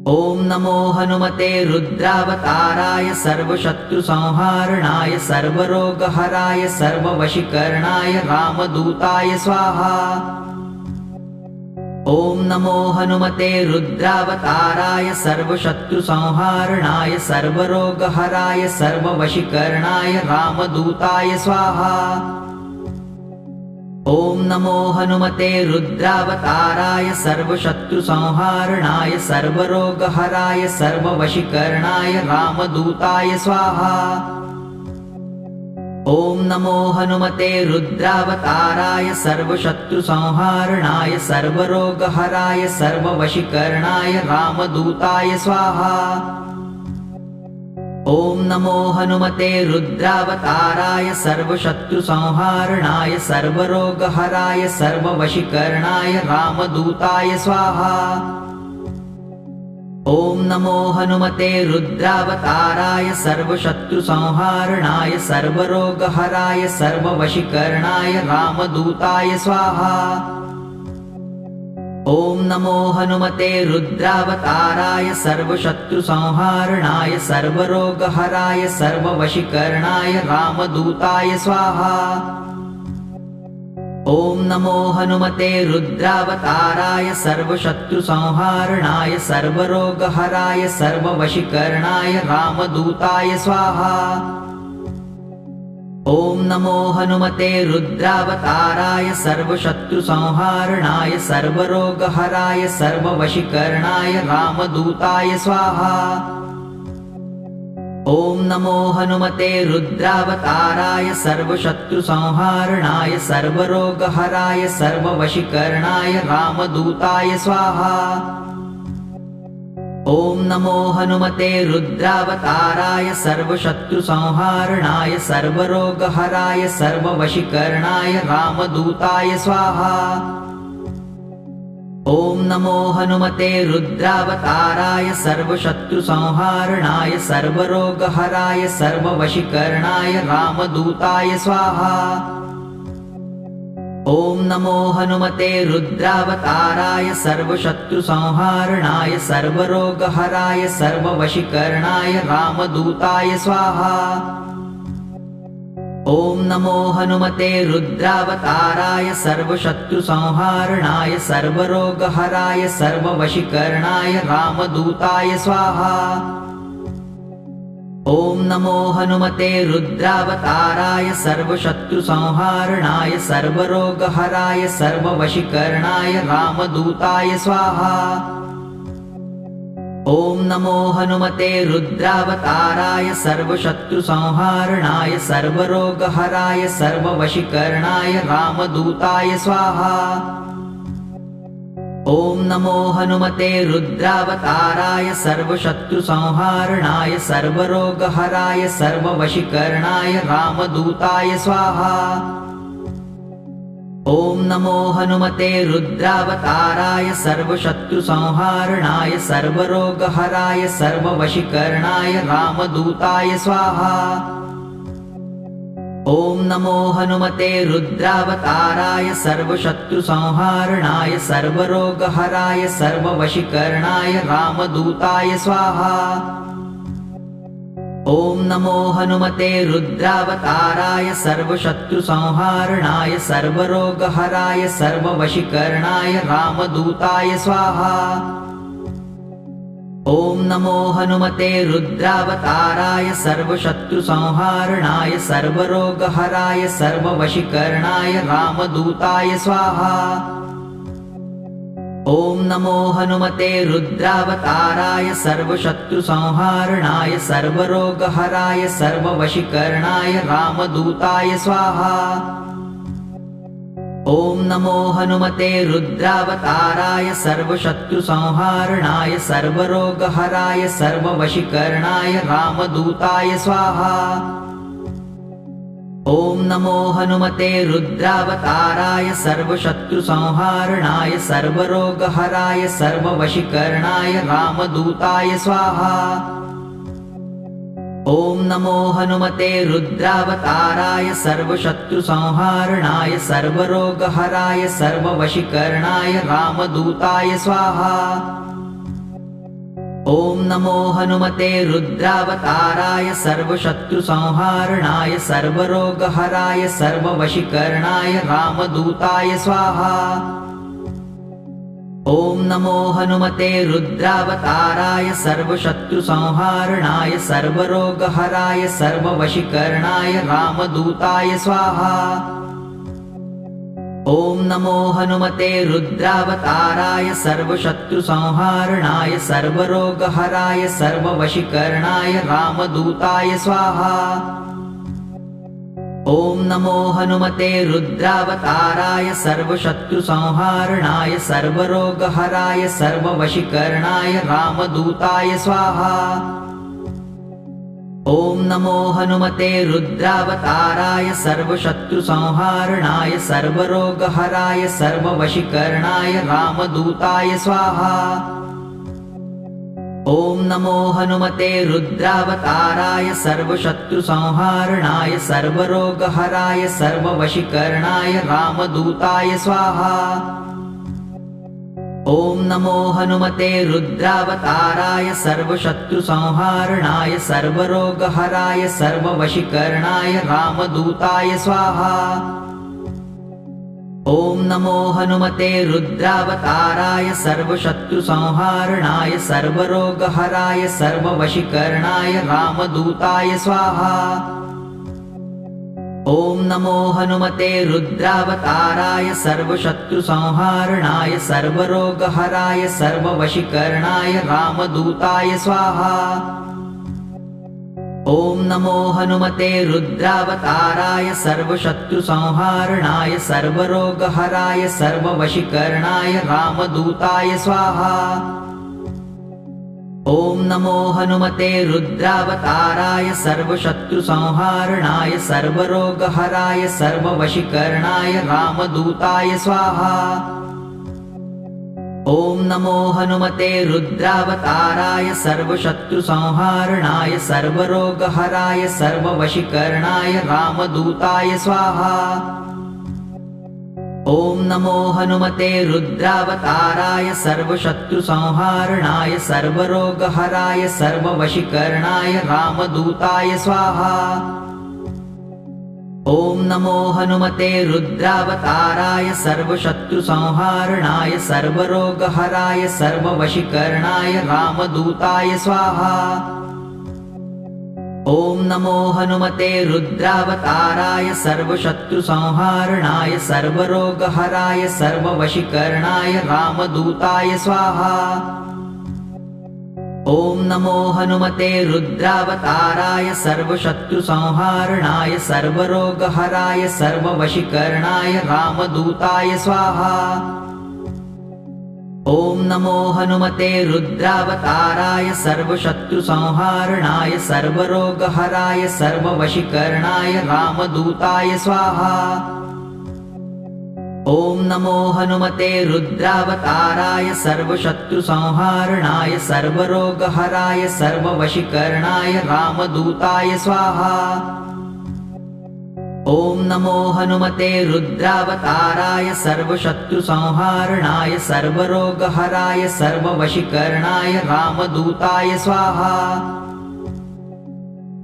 ॐ नमो हनुमते रुद्रावताराय सर्वशत्रुसंहारणाय सर्वरोगहराय सर्ववशीकरणाय रामदूताय स्वाहा। ॐ नमो हनुमते रुद्रावताराय सर्वशत्रुसंहारणाय सर्वरोगहराय सर्ववशीकरणाय रामदूताय स्वाहा। ॐ नमो हनुमते रुद्रावताराय सर्वशत्रुसंहारणाय सर्वरोगहराय सर्ववशीकरणाय रामदूताय स्वाहा। ॐ नमो हनुमते रुद्रावताराय सर्वशत्रुसंहारणाय सर्वरोगहराय सर्ववशीकरणाय रामदूताय स्वाहा। ॐ नमो हनुमते रुद्रावताराय सर्वशत्रुसंहारणाय सर्वरोगहराय सर्ववशीकरणाय रामदूताय स्वाहा। ॐ नमो हनुमते रुद्रावताराय सर्वशत्रुसंहारणाय सर्वरोगहराय सर्ववशीकरणाय रामदूताय स्वाहा। ॐ नमो हनुमते रुद्रावताराय सर्वशत्रुसंहारणाय सर्वरोगहराय सर्ववशीकरणाय रामदूताय स्वाहा। ॐ नमो हनुमते रुद्रावताराय सर्वशत्रुसंहारणाय सर्वरोगहराय सर्ववशीकरणाय रामदूताय स्वाहा। ॐ नमो हनुमते रुद्रावताराय सर्वशत्रुसंहारणाय सर्वरोगहराय सर्ववशीकरणाय रामदूताय स्वाहा। ॐ नमो हनुमते रुद्रावताराय सर्वशत्रुसंहारणाय सर्वरोगहराय सर्ववशीकरणाय रामदूताय स्वाहा। ॐ नमो हनुमते रुद्रावताराय सर्वशत्रुसंहारणाय सर्वरोगहराय सर्ववशीकरणाय रामदूताय स्वाहा। ॐ नमो हनुमते रुद्रावताराय सर्वशत्रुसंहारणाय सर्वरोगहराय सर्ववशीकरणाय रामदूताय स्वाहा। ॐ नमो हनुमते रुद्रावताराय सर्वशत्रुसंहारणाय सर्वरोगहराय सर्ववशीकरणाय रामदूताय स्वाहा। ॐ नमो हनुमते रुद्रावताराय सर्वशत्रुसंहारणाय सर्वरोगहराय सर्ववशीकरणाय रामदूताय स्वाहा। ॐ नमो हनुमते रुद्रावताराय सर्वशत्रुसंहारणाय सर्वरोगहराय सर्ववशीकरणाय रामदूताय स्वाहा। ॐ नमो हनुमते रुद्रावताराय सर्वशत्रुसंहारणाय सर्वरोगहराय सर्ववशीकरणाय रामदूताय स्वाहा। ॐ नमो हनुमते रुद्रावताराय सर्वशत्रुसंहारणाय सर्वरोगहराय सर्ववशीकरणाय रामदूताय स्वाहा। ॐ नमो हनुमते रुद्रावताराय सर्वशत्रुसंहारणाय सर्वरोगहराय सर्ववशीकरणाय रामदूताय स्वाहा। ॐ नमो हनुमते रुद्रावताराय सर्वशत्रुसंहारणाय सर्वरोगहराय सर्ववशीकरणाय रामदूताय स्वाहा। ॐ नमो हनुमते रुद्रावताराय सर्वशत्रुसंहारणाय सर्वरोगहराय सर्ववशीकरणाय रामदूताय स्वाहा। ॐ नमो हनुमते रुद्रावताराय सर्वशत्रुसंहारणाय सर्वरोगहराय सर्ववशीकरणाय रामदूताय स्वाहा। ॐ नमो हनुमते रुद्रावताराय सर्वशत्रुसंहारणाय सर्वरोगहराय सर्ववशीकरणाय रामदूताय स्वाहा। ॐ नमो हनुमते रुद्रावताराय सर्वशत्रुसंहारणाय सर्वरोगहराय सर्ववशीकरणाय रामदूताय स्वाहा। ॐ नमो हनुमते रुद्रावताराय सर्वशत्रुसंहारणाय सर्वरोगहराय सर्ववशीकरणाय रामदूताय स्वाहा। ॐ नमो हनुमते रुद्रावताराय सर्वशत्रुसंहारणाय सर्वरोगहराय सर्ववशीकरणाय रामदूताय स्वाहा। ॐ नमो हनुमते रुद्रावताराय सर्वशत्रुसंहारणाय सर्वरोगहराय सर्ववशीकरणाय रामदूताय स्वाहा। ॐ नमो हनुमते रुद्रावताराय सर्वशत्रुसंहारणाय सर्वरोगहराय सर्ववशीकरणाय रामदूताय स्वाहा। ॐ नमो हनुमते रुद्रावताराय सर्वशत्रुसंहारणाय सर्वरोगहराय सर्ववशीकरणाय रामदूताय स्वाहा। ॐ नमो हनुमते रुद्रावताराय सर्वशत्रुसंहारणाय सर्वरोगहराय सर्ववशीकरणाय रामदूताय स्वाहा। ॐ नमो हनुमते रुद्रावताराय सर्वशत्रुसंहारणाय सर्वरोगहराय सर्ववशीकरणाय रामदूताय स्वाहा। ॐ नमो हनुमते रुद्रावताराय सर्वशत्रुसंहारणाय सर्वरोगहराय सर्ववशीकरणाय रामदूताय स्वाहा। ॐ नमो हनुमते रुद्रावताराय सर्वशत्रुसंहारणाय सर्वरोगहराय सर्ववशीकरणाय रामदूताय स्वाहा। ॐ नमो हनुमते रुद्रावताराय सर्वशत्रुसंहारणाय सर्वरोगहराय सर्ववशीकरणाय रामदूताय स्वाहा। ॐ नमो हनुमते रुद्रावताराय सर्वशत्रुसंहारणाय सर्वरोगहराय सर्ववशीकरणाय रामदूताय स्वाहा। ॐ नमो हनुमते रुद्रावताराय सर्वशत्रुसंहारणाय सर्वरोगहराय सर्ववशीकरणाय रामदूताय स्वाहा। ॐ नमो हनुमते रुद्रावताराय सर्वशत्रुसंहारणाय सर्वरोगहराय सर्ववशीकरणाय रामदूताय स्वाहा। ॐ नमो हनुमते रुद्रावताराय सर्वशत्रुसंहारणाय सर्वरोगहराय सर्ववशीकरणाय रामदूताय स्वाहा। ॐ नमो हनुमते रुद्रावताराय सर्वशत्रुसंहारणाय सर्वरोगहराय सर्ववशीकरणाय रामदूताय स्वाहा। ॐ नमो हनुमते रुद्रावताराय सर्वशत्रुसंहारणाय सर्वरोगहराय सर्ववशीकरणाय रामदूताय स्वाहा। ॐ नमो हनुमते रुद्रावताराय सर्वशत्रुसंहारणाय सर्वरोगहराय सर्ववशीकरणाय रामदूताय स्वाहा। ॐ नमो हनुमते रुद्रावताराय सर्वशत्रुसंहारणाय सर्वरोगहराय सर्ववशीकरणाय रामदूताय स्वाहा। ॐ नमो हनुमते रुद्रावताराय सर्वशत्रुसंहारणाय सर्वरोगहराय सर्ववशीकरणाय रामदूताय स्वाहा। ॐ नमो हनुमते रुद्रावताराय सर्वशत्रुसंहारणाय सर्वरोगहराय सर्ववशीकरणाय रामदूताय स्वाहा। ॐ नमो हनुमते रुद्रावताराय सर्वशत्रुसंहारणाय सर्वरोगहराय सर्ववशीकरणाय रामदूताय स्वाहा।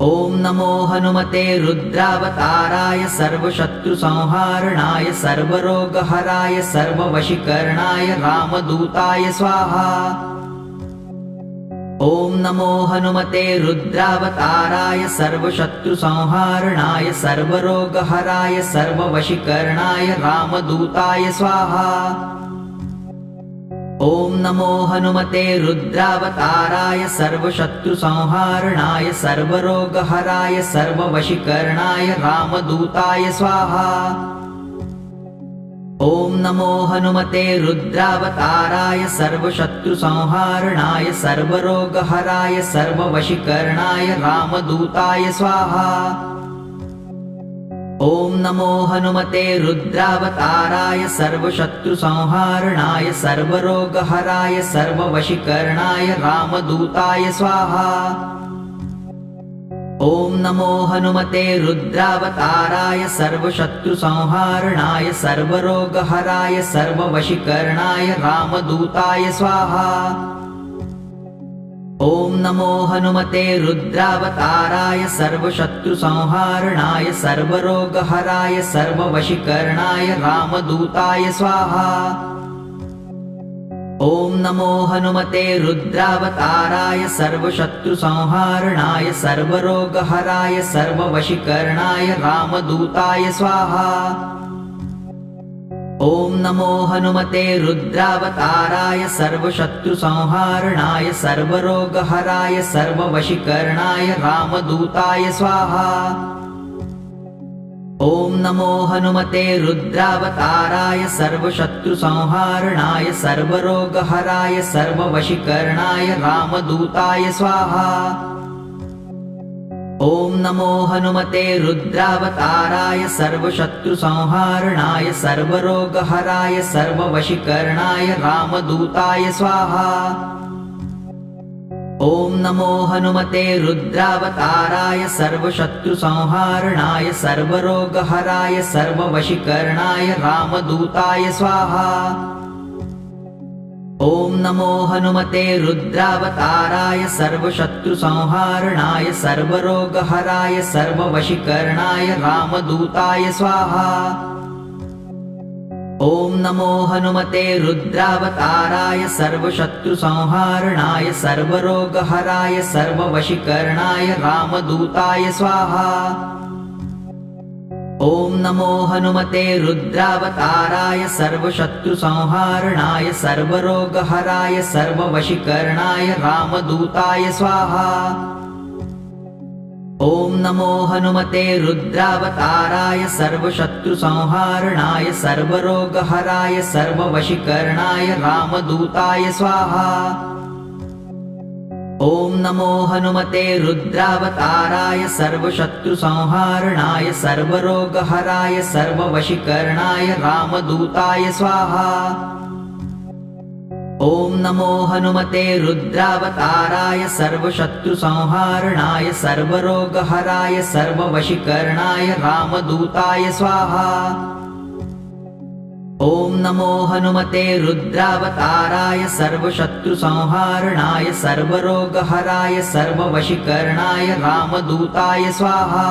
ॐ नमो हनुमते रुद्रावताराय सर्वशत्रुसंहारणाय सर्वरोगहराय सर्ववशीकरणाय रामदूताय स्वाहा। ॐ नमो हनुमते रुद्रावताराय सर्वशत्रुसंहारणाय सर्वरोगहराय सर्ववशीकरणाय रामदूताय स्वाहा। ॐ नमो हनुमते रुद्रावताराय सर्वशत्रुसंहारणाय सर्वरोगहराय सर्ववशीकरणाय रामदूताय स्वाहा। ॐ नमो हनुमते रुद्रावताराय सर्वशत्रुसंहारणाय सर्वरोगहराय सर्ववशीकरणाय रामदूताय स्वाहा। ॐ नमो हनुमते रुद्रावताराय सर्वशत्रुसंहारणाय सर्वरोगहराय सर्ववशीकरणाय रामदूताय स्वाहा। ॐ नमो हनुमते रुद्रावताराय सर्वशत्रुसंहारणाय सर्वरोगहराय सर्ववशीकरणाय रामदूताय स्वाहा। ॐ नमो हनुमते रुद्रावताराय सर्वशत्रुसंहारणाय सर्वरोगहराय सर्ववशीकरणाय रामदूताय स्वाहा। ॐ नमो हनुमते रुद्रावताराय सर्वशत्रुसंहारणाय सर्वरोगहराय सर्ववशीकरणाय रामदूताय स्वाहा। ॐ नमो हनुमते रुद्रावताराय सर्वशत्रुसंहारणाय सर्वरोगहराय सर्ववशीकरणाय रामदूताय स्वाहा। ॐ नमो हनुमते रुद्रावताराय सर्वशत्रुसंहारणाय सर्वरोगहराय सर्ववशीकरणाय रामदूताय स्वाहा। ॐ नमो हनुमते रुद्रावताराय सर्वशत्रुसंहारणाय सर्वरोगहराय सर्ववशीकरणाय रामदूताय स्वाहा। ॐ नमो हनुमते रुद्रावताराय सर्वशत्रुसंहारणाय सर्वरोगहराय सर्ववशीकरणाय रामदूताय स्वाहा। ॐ नमो हनुमते रुद्रावताराय सर्वशत्रुसंहारणाय सर्वरोगहराय सर्ववशीकरणाय रामदूताय स्वाहा। ॐ नमो हनुमते रुद्रावताराय सर्वशत्रुसंहारणाय सर्वरोगहराय सर्ववशीकरणाय रामदूताय स्वाहा। ॐ नमो हनुमते रुद्रावताराय सर्वशत्रुसंहारणाय सर्वरोगहराय सर्ववशीकरणाय रामदूताय स्वाहा। ॐ नमो हनुमते रुद्रावताराय सर्वशत्रुसंहारणाय सर्वरोगहराय सर्ववशीकरणाय रामदूताय स्वाहा। ॐ नमो हनुमते रुद्रावताराय सर्वशत्रुसंहारणाय सर्वरोगहराय सर्ववशीकरणाय रामदूताय स्वाहा। ॐ नमो हनुमते रुद्रावताराय सर्वशत्रुसंहारणाय सर्वरोगहराय सर्ववशीकरणाय रामदूताय स्वाहा। ॐ नमो हनुमते रुद्रावताराय सर्वशत्रुसंहारणाय सर्वरोगहराय सर्ववशीकरणाय रामदूताय स्वाहा।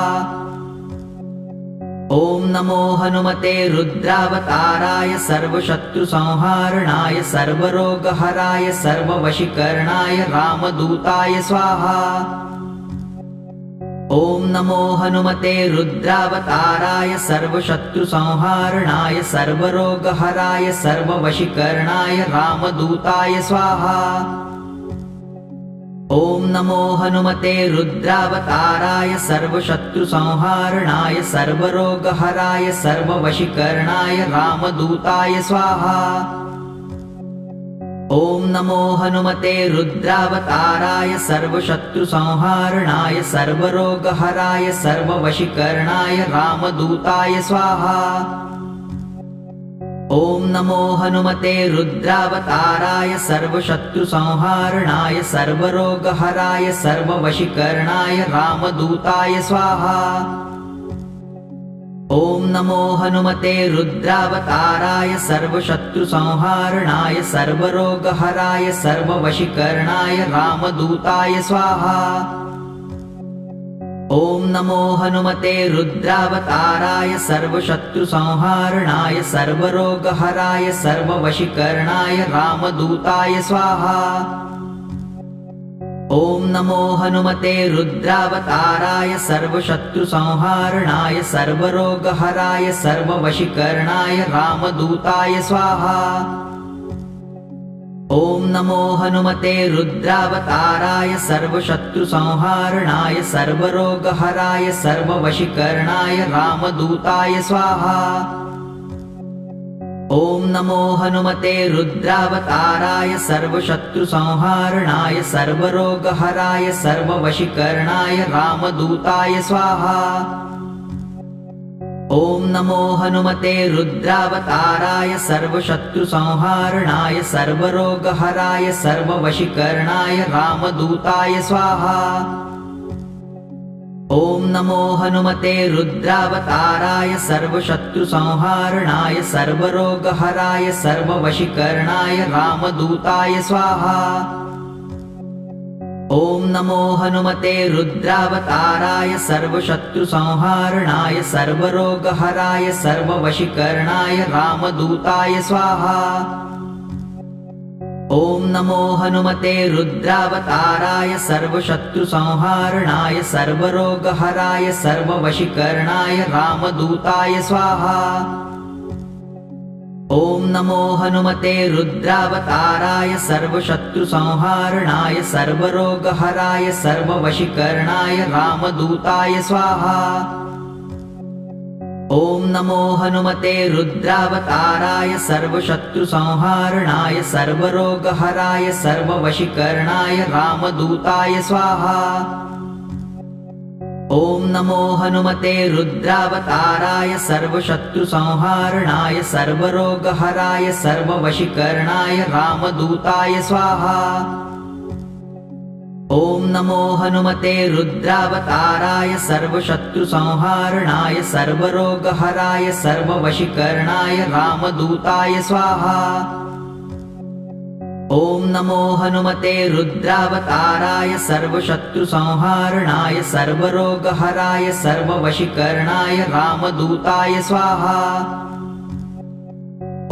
ॐ नमो हनुमते रुद्रावताराय सर्वशत्रुसंहारणाय सर्वरोगहराय सर्ववशीकरणाय रामदूताय स्वाहा। ॐ नमो हनुमते रुद्रावताराय सर्वशत्रुसंहारणाय सर्वरोगहराय सर्ववशीकरणाय रामदूताय स्वाहा। ॐ नमो हनुमते रुद्रावताराय सर्वशत्रुसंहारणाय सर्वरोगहराय सर्ववशीकरणाय रामदूताय स्वाहा। ॐ नमो हनुमते रुद्रावताराय सर्वशत्रुसंहारणाय सर्वरोगहराय सर्ववशीकरणाय रामदूताय स्वाहा। ॐ नमो हनुमते रुद्रावताराय सर्वशत्रुसंहारणाय सर्वरोगहराय सर्ववशीकरणाय रामदूताय स्वाहा। ॐ नमो हनुमते रुद्रावताराय सर्वशत्रुसंहारणाय सर्वरोगहराय सर्ववशीकरणाय रामदूताय स्वाहा। ॐ नमो हनुमते रुद्रावताराय सर्वशत्रुसंहारणाय सर्वरोगहराय सर्ववशीकरणाय रामदूताय स्वाहा। ॐ नमो हनुमते रुद्रावताराय सर्वशत्रुसंहारणाय सर्वरोगहराय सर्ववशीकरणाय रामदूताय स्वाहा। ॐ नमो हनुमते रुद्रावताराय सर्वशत्रुसंहारणाय सर्वरोगहराय सर्ववशीकरणाय रामदूताय स्वाहा। ॐ नमो हनुमते रुद्रावताराय सर्वशत्रुसंहारणाय सर्वरोगहराय सर्ववशीकरणाय रामदूताय स्वाहा। ॐ नमो हनुमते रुद्रावताराय सर्वशत्रुसंहारणाय सर्वरोगहराय सर्ववशीकरणाय रामदूताय स्वाहा। ॐ नमो हनुमते रुद्रावताराय सर्वशत्रुसंहारणाय सर्वरोगहराय सर्ववशीकरणाय रामदूताय स्वाहा। ॐ नमो हनुमते रुद्रावताराय सर्वशत्रुसंहारणाय सर्वरोगहराय सर्ववशीकरणाय रामदूताय स्वाहा। ॐ नमो हनुमते रुद्रावताराय सर्वशत्रुसंहारणाय सर्वरोगहराय सर्ववशीकरणाय रामदूताय स्वाहा। ॐ नमो हनुमते रुद्रावताराय सर्वशत्रुसंहारणाय सर्वरोगहराय सर्ववशीकरणाय रामदूताय स्वाहा। ॐ नमो हनुमते रुद्रावताराय सर्वशत्रुसंहारणाय सर्वरोगहराय सर्ववशीकरणाय रामदूताय स्वाहा। ॐ नमो हनुमते रुद्रावताराय सर्वशत्रुसंहारणाय सर्वरोगहराय सर्ववशीकरणाय रामदूताय स्वाहा। ॐ नमो हनुमते रुद्रावताराय सर्वशत्रुसंहारणाय सर्वरोगहराय सर्ववशीकरणाय रामदूताय स्वाहा। ॐ नमो हनुमते रुद्रावताराय सर्वशत्रुसंहारणाय सर्वरोगहराय सर्ववशीकरणाय रामदूताय स्वाहा।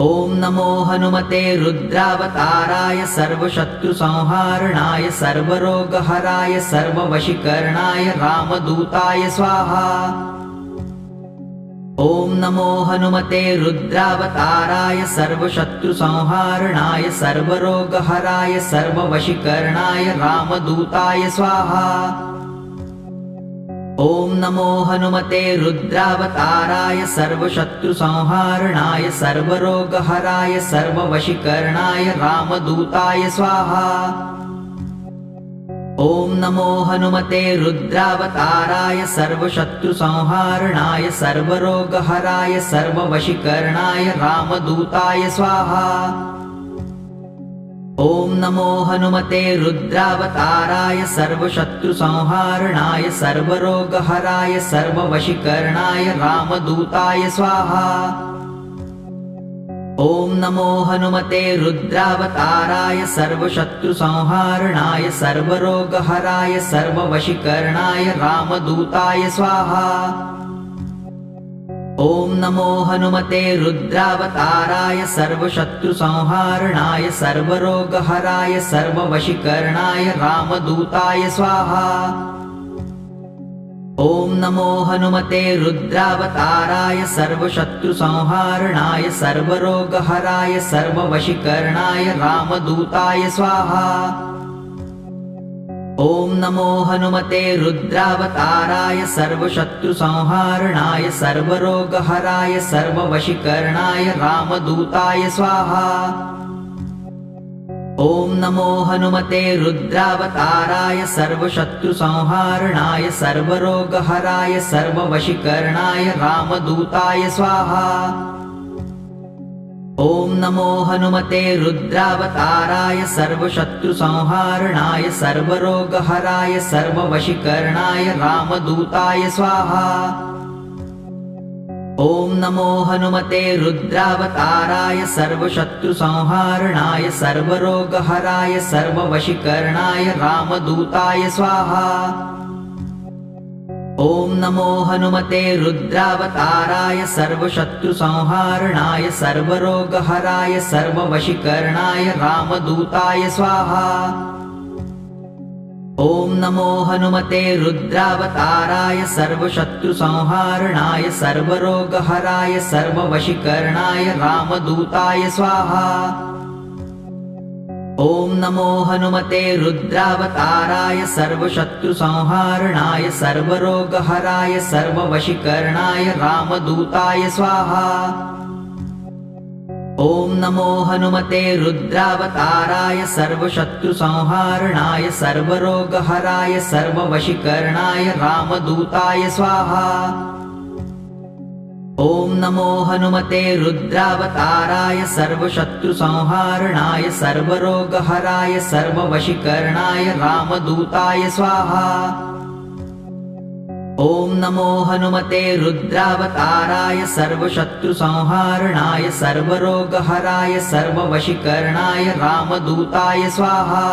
ॐ नमो हनुमते रुद्रावताराय सर्वशत्रुसंहारणाय सर्वरोगहराय सर्ववशीकरणाय रामदूताय स्वाहा। ॐ नमो हनुमते रुद्रावताराय सर्वशत्रुसंहारणाय सर्वरोगहराय सर्ववशीकरणाय रामदूताय स्वाहा। ॐ नमो हनुमते रुद्रावताराय सर्वशत्रुसंहारणाय सर्वरोगहराय सर्ववशीकरणाय रामदूताय स्वाहा। ॐ नमो हनुमते रुद्रावताराय सर्वशत्रुसंहारणाय सर्वरोगहराय सर्ववशीकरणाय रामदूताय स्वाहा। ॐ नमो हनुमते रुद्रावताराय सर्वशत्रुसंहारणाय सर्वरोगहराय सर्ववशीकरणाय रामदूताय स्वाहा। ॐ नमो हनुमते रुद्रावताराय सर्वशत्रुसंहारणाय सर्वरोगहराय सर्ववशीकरणाय रामदूताय स्वाहा। ॐ नमो हनुमते रुद्रावताराय सर्वशत्रुसंहारणाय सर्वरोगहराय सर्ववशीकरणाय रामदूताय स्वाहा। ॐ नमो हनुमते रुद्रावताराय सर्वशत्रुसंहारणाय सर्वरोगहराय सर्ववशीकरणाय रामदूताय स्वाहा। ॐ नमो हनुमते रुद्रावताराय सर्वशत्रुसंहारणाय सर्वरोगहराय सर्ववशीकरणाय रामदूताय स्वाहा। ॐ नमो हनुमते रुद्रावताराय सर्वशत्रुसंहारणाय सर्वरोगहराय सर्ववशीकरणाय रामदूताय स्वाहा। ॐ नमो हनुमते रुद्रावताराय सर्वशत्रुसंहारणाय सर्वरोगहराय सर्ववशीकरणाय रामदूताय स्वाहा। ॐ नमो हनुमते रुद्रावताराय सर्वशत्रुसंहारणाय सर्वरोगहराय सर्ववशीकरणाय रामदूताय स्वाहा। ॐ नमो हनुमते रुद्रावताराय सर्वशत्रुसंहारणाय सर्वरोगहराय सर्ववशीकरणाय रामदूताय स्वाहा। ॐ नमो हनुमते रुद्रावताराय सर्वशत्रुसंहारणाय सर्वरोगहराय सर्ववशीकरणाय रामदूताय स्वाहा। ॐ नमो हनुमते रुद्रावताराय सर्वशत्रुसंहारणाय सर्वरोगहराय सर्ववशीकरणाय रामदूताय स्वाहा। ॐ नमो हनुमते रुद्रावताराय सर्वशत्रुसंहारणाय सर्वरोगहराय सर्ववशीकरणाय रामदूताय स्वाहा। ॐ नमो हनुमते रुद्रावताराय सर्वशत्रुसंहारणाय सर्वरोगहराय सर्ववशीकरणाय रामदूताय स्वाहा। ॐ नमो हनुमते रुद्रावताराय सर्वशत्रुसंहारणाय सर्वरोगहराय सर्ववशीकरणाय रामदूताय स्वाहा।